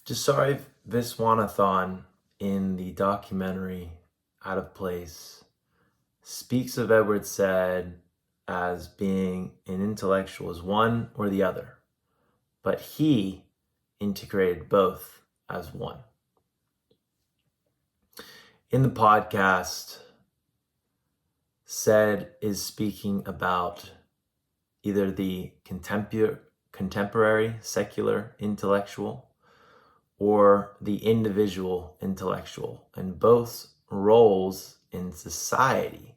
Dasari Viswanathan in the documentary Out of Place speaks of Edward Said as being an intellectual as one or the other, but he integrated both as one. In the podcast, Said is speaking about either the contemporary secular intellectual or the individual intellectual, and both roles in society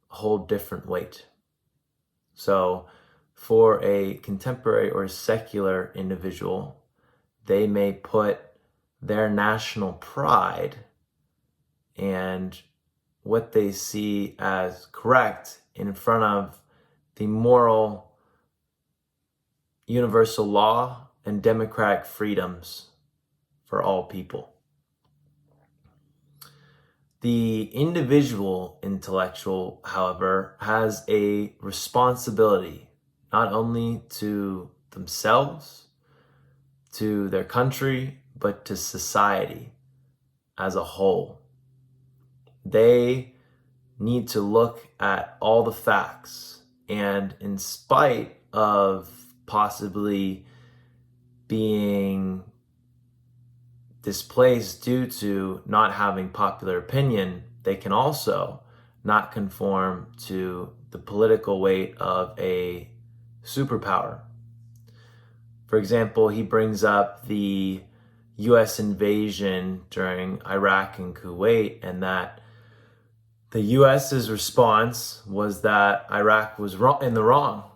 hold different weight. So for a contemporary or secular individual, they may put their national pride and what they see as correct in front of the moral universal law and democratic freedoms for all people. The individual intellectual, however, has a responsibility not only to themselves, to their country, but to society as a whole. They need to look at all the facts, and in spite of possibly being displaced due to not having popular opinion, they can also not conform to the political weight of a superpower. For example, he brings up the US invasion during Iraq and Kuwait, and that the US's response was that Iraq was in the wrong,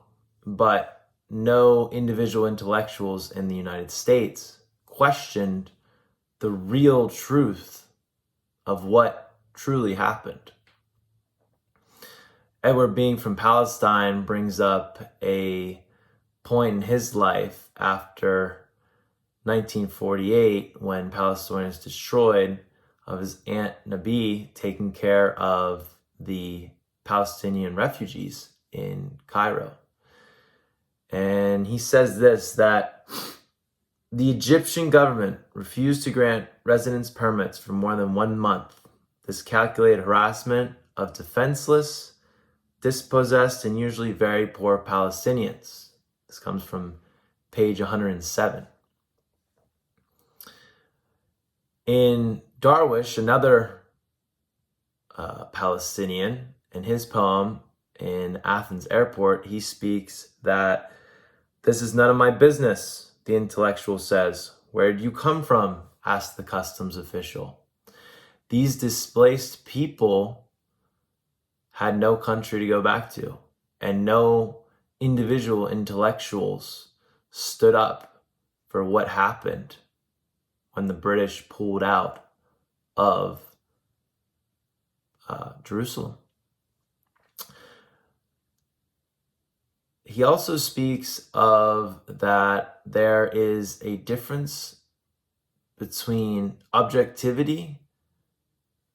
but no individual intellectuals in the United States questioned the real truth of what truly happened. Edward, being from Palestine, brings up a point in his life after 1948, when Palestine was destroyed, of his aunt Nabi taking care of the Palestinian refugees in Cairo. And he says this, that the Egyptian government refused to grant residence permits for more than 1 month. This calculated harassment of defenseless, dispossessed, and usually very poor Palestinians. This comes from page 107. In Darwish, another Palestinian, in his poem in Athens Airport, he speaks that this is none of my business, the intellectual says. Where do you come from? Asked the customs official. These displaced people had no country to go back to, and no individual intellectuals stood up for what happened when the British pulled out of Jerusalem. He also speaks of that there is a difference between objectivity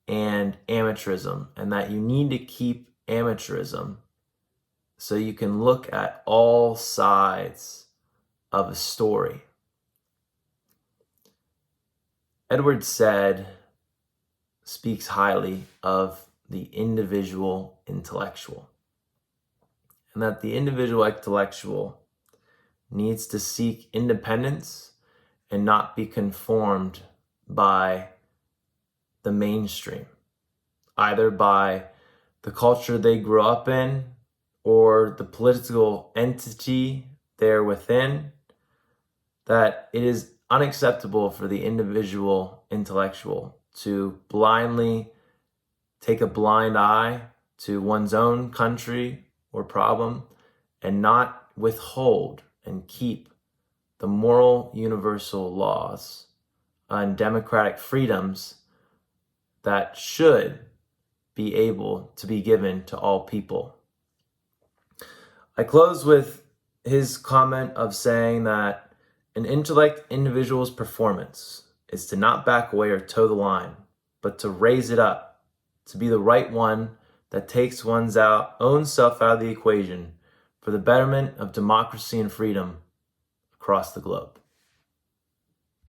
and amateurism, and that you need to keep amateurism so you can look at all sides of a story. Edward Said speaks highly of the individual intellectual, and that the individual intellectual needs to seek independence and not be conformed by the mainstream, either by the culture they grew up in or the political entity they're within. That it is unacceptable for the individual intellectual to blindly take a blind eye to one's own country or problem and not withhold and keep the moral universal laws and democratic freedoms that should be able to be given to all people. I close with his comment of saying that an intellect individual's performance is to not back away or toe the line, but to raise it up, to be the right one that takes one's own self out of the equation for the betterment of democracy and freedom across the globe.